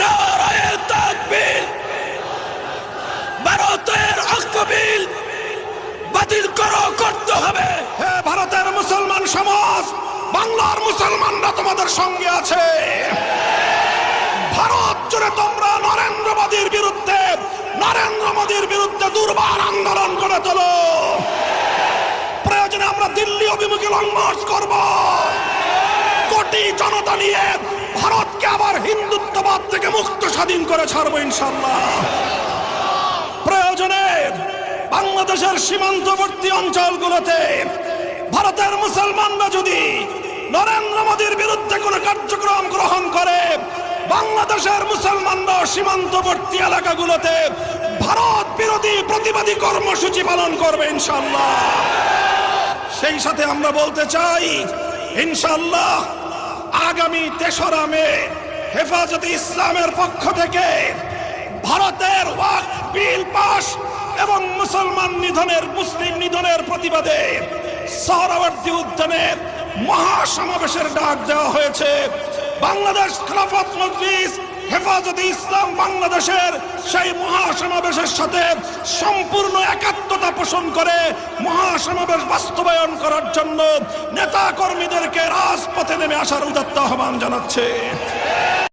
নারায়ে তাকবীর। ভারতের অক্ষ বিল বাতিল করতে হবে। হে ভারতের মুসলমান সমাজ, বাংলার মুসলমানরা তোমাদের সঙ্গে আছে। ভারত জুড়ে তোমরা নরেন্দ্র মোদীর বিরুদ্ধে দুর্বার আন্দোলন করে তোলো। প্রয়োজনে আমরা দিল্লি অভিমুখী লং মার্চ করব। কোটি জনতা নিয়ে ভারতকে আবার হিন্দুত্ববাদ থেকে মুক্ত স্বাধীন করে ছাড়বো ইনশাআল্লাহ। প্রয়োজনে বাংলাদেশের সীমান্তবর্তী অঞ্চলগুলোতে ভারতের মুসলমানরা যদি নরেন্দ্র মোদীর বিরুদ্ধে কোনো কার্যক্রম গ্রহণ করে, বাংলাদেশের মুসলমানরা সীমান্তবর্তী এলাকাগুলোতে ভারত বিরোধী প্রতিবাদী কর্মসূচি পালন করবে ইনশাআল্লাহ। সেই সাথে আমরা বলতে চাই, ইনশাআল্লাহ আগামী 3রা মে হেফাজতে ইসলামের পক্ষ থেকে ভারতের ওয়াকফ বিল পাস এবং মুসলিম নিধনের প্রতিবাদে সোহরাওয়ার্দী উদ্যানে মহাসমাবেশের ডাক দেওয়া হয়েছে। বাংলাদেশ খেলাফত মজলিস হেফাজতে ইসলাম বাংলাদেশের সেই মহাসমাবেশের সাথে সম্পূর্ণ একাত্মতা পোষণ করে মহাসমাবেশ বাস্তবায়ন করার জন্য নেতা কর্মীদেরকে রাজপথে নেমে আসার উদাত্ত আহ্বান জানাচ্ছে।